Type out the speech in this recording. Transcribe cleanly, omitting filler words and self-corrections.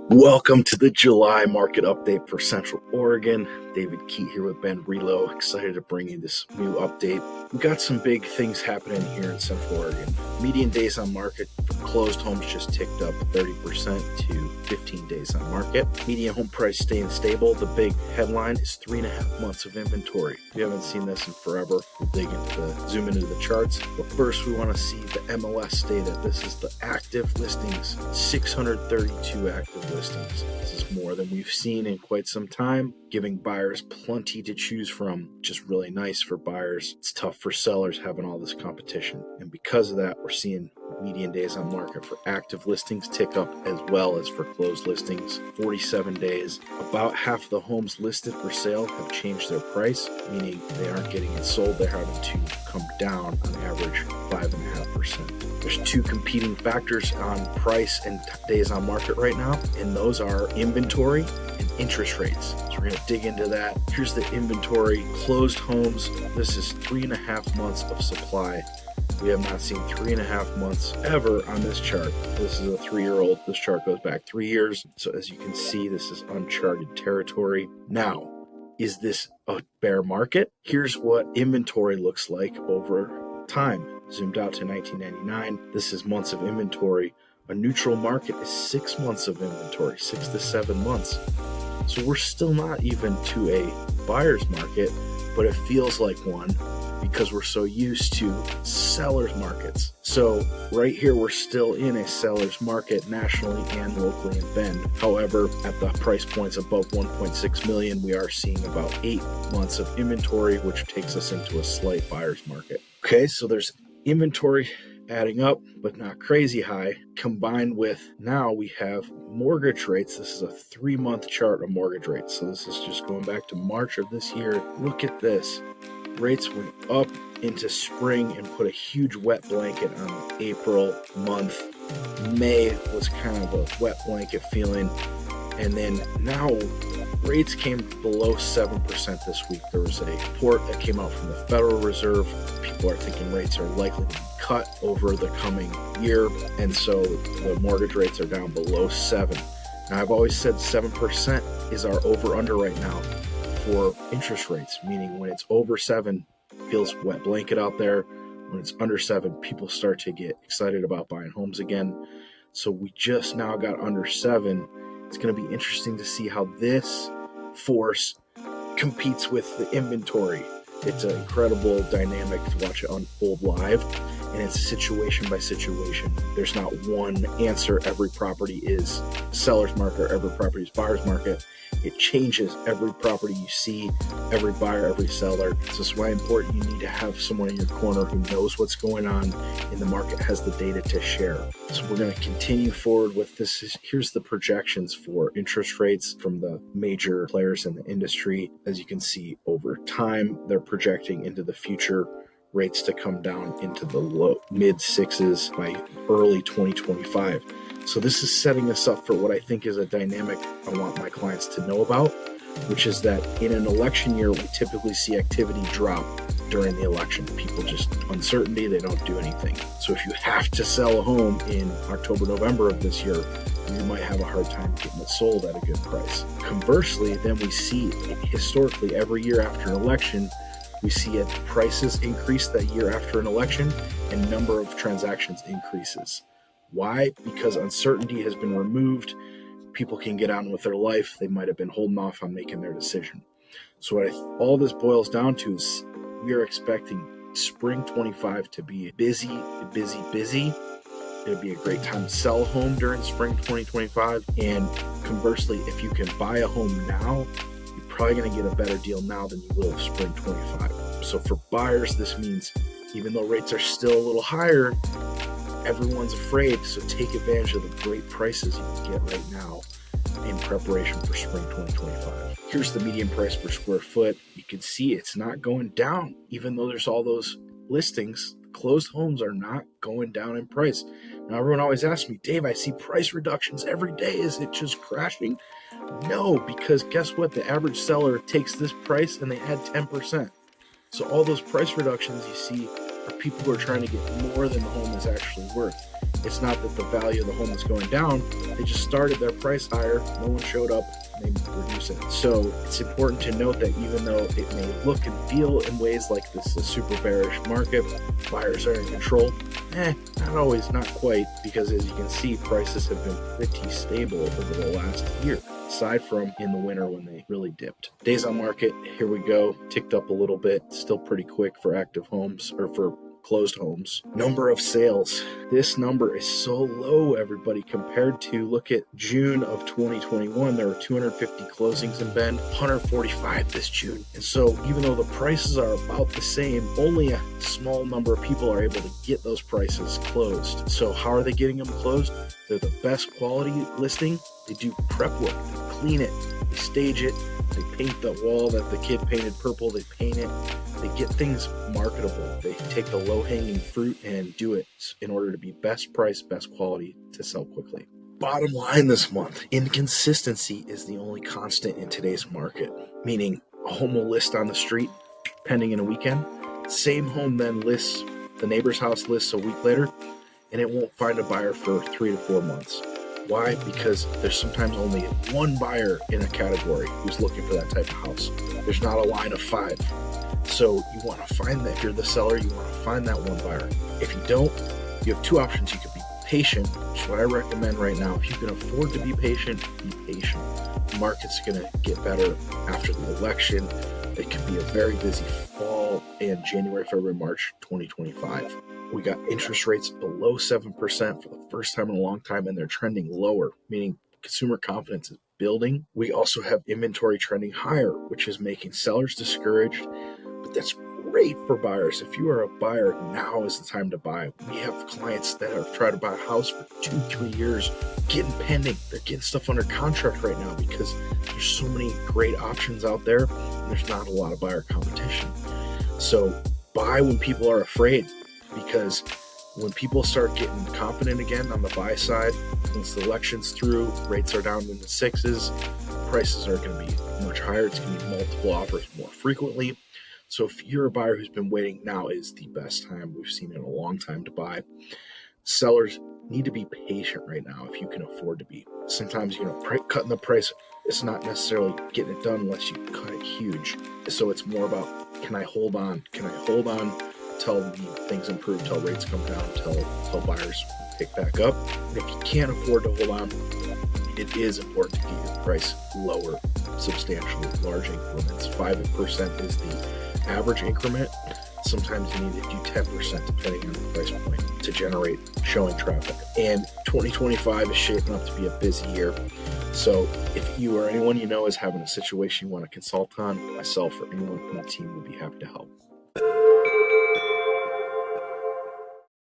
Welcome to the July market update for Central Oregon. David Keyte here with Relo. Excited to bring you this new update. We've got some big things happening here in Central Oregon. Median days on market for closed homes just ticked up 30% to 15 days on market. Median home price staying stable. The big headline is 3.5 months of inventory. We haven't seen this in forever. We'll zoom into the charts. But first, we want to see the MLS data. This is the active listings, 632 active listings. This is more than we've seen in quite some time, giving buyers plenty to choose from. Just really nice for buyers. It's tough for sellers having all this competition. And because of that, we're seeing median days on market for active listings tick up as well as for closed listings, 47 days. About half the homes listed for sale have changed their price, meaning they aren't getting it sold. They're having to come down on average 5.5%. There's two competing factors on price and days on market right now, and those are inventory and interest rates. So we're going to dig into that. Here's the inventory. Closed homes, this is 3.5 months of supply. We have not seen 3.5 months ever on this chart. This is a 3-year-old. This chart goes back 3 years. So as you can see, this is uncharted territory. Now, is this a bear market? Here's what inventory looks like over time. Zoomed out to 1999. This is months of inventory. A neutral market is 6 months of inventory, 6 to 7 months. So we're still not even to a buyer's market, but it feels like one, because we're so used to sellers markets. So right here, we're still in a seller's market nationally and locally in Bend. However, at the price points above 1.6 million, we are seeing about 8 months of inventory, which takes us into a slight buyer's market. Okay, so there's inventory adding up, but not crazy high, combined with now we have mortgage rates. This is a 3-month chart of mortgage rates. So this is just going back to March of this year. Look at this. Rates went up into spring and put a huge wet blanket on the April month. May was kind of a wet blanket feeling. And then now rates came below 7% this week. There was a report that came out from the Federal Reserve. People are thinking rates are likely to be cut over the coming year. And so the mortgage rates are down below 7. Now, I've always said 7% is our over-under right now for interest rates, meaning when it's over 7, feels wet blanket out there. When it's under 7, people start to get excited about buying homes again. So we just now got under 7. It's going to be interesting to see how this force competes with the inventory. It's an incredible dynamic to watch it unfold live, and it's situation by situation. There's not one answer. Every property is seller's market, or every property is buyer's market. It changes every property you see, every buyer, every seller. So that's why it's important you need to have someone in your corner who knows what's going on in the market, has the data to share. So we're going to continue forward with this. Here's the projections for interest rates from the major players in the industry. As you can see, over time, they're projecting into the future rates to come down into the low mid 6s by early 2025. So this is setting us up for what I think is a dynamic I want my clients to know about, which is that in an election year, we typically see activity drop during the election. People just uncertainty, they don't do anything. So if you have to sell a home in October, November of this year, you might have a hard time getting it sold at a good price. Conversely, then we see historically every year after an election, we see prices increase that year after an election and number of transactions increases. Why? Because uncertainty has been removed. People can get on with their life. They might have been holding off on making their decision. So what all this boils down to is we are expecting spring 25 to be busy. It'll be a great time to sell a home during spring 2025. And conversely, if you can buy a home now, you're probably going to get a better deal now than you will of spring 25. So for buyers, this means even though rates are still a little higher, everyone's afraid, so take advantage of the great prices you can get right now in preparation for spring 2025. Here's the median price per square foot. You can see it's not going down. Even though there's all those listings, closed homes are not going down in price. Now, everyone always asks me, Dave, I see price reductions every day. Is it just crashing? No, because guess what? The average seller takes this price and they add 10%. So all those price reductions you see are people who are trying to get more than the home is actually worth. It's not that the value of the home is going down. They just started their price higher. No one showed up. They reduce it. So it's important to note that even though it may look and feel in ways like this is a super bearish market, buyers are in control. Not always, not quite, because as you can see, prices have been pretty stable over the last year, aside from in the winter when they really dipped. Days on market, here we go, ticked up a little bit, still pretty quick for active homes, or for closed homes. Number of sales. This number is so low, everybody, compared to, look at June of 2021. There were 250 closings in Bend, 145 this June. And so even though the prices are about the same, only a small number of people are able to get those prices closed. So how are they getting them closed? They're the best quality listing. They do prep work. They clean it. They stage it. They paint the wall that the kid painted purple. They paint it. They get things marketable. They take the low-hanging fruit and do it in order to be best price, best quality to sell quickly. Bottom line this month, inconsistency is the only constant in today's market, meaning a home will list on the street pending in a weekend. Same home then lists, the neighbor's house lists a week later, and it won't find a buyer for 3 to 4 months. Why? Because there's sometimes only one buyer in a category who's looking for that type of house. There's not a line of 5. So you want to find that. If you're the seller, you want to find that one buyer. If you don't, you have 2 options. You could be patient, which is what I recommend right now. If you can afford to be patient, be patient. The market's going to get better after the election. It could be a very busy fall and January, February, March 2025. We got interest rates below 7% for the first time in a long time, and they're trending lower, meaning consumer confidence is building. We also have inventory trending higher, which is making sellers discouraged, but that's great for buyers. If you are a buyer, now is the time to buy. We have clients that have tried to buy a house for 2-3 years, getting pending. They're getting stuff under contract right now because there's so many great options out there, and there's not a lot of buyer competition. So buy when people are afraid, because when people start getting confident again on the buy side, once the election's through, rates are down in the 6s, prices are going to be much higher. It's going to be multiple offers more frequently. So if you're a buyer who's been waiting, now is the best time we've seen in a long time to buy. Sellers need to be patient right now if you can afford to be. Sometimes, cutting the price is not necessarily getting it done unless you cut it huge. So it's more about, can I hold on? Can I hold on till things improve, till rates come down, till buyers pick back up? And if you can't afford to hold on, it is important to get your price lower, substantially, large increments. 5% is the average increment. Sometimes you need to do 10% depending on the price point to generate showing traffic. And 2025 is shaping up to be a busy year. So if you or anyone you know is having a situation you want to consult on, myself or anyone from the team would be happy to help.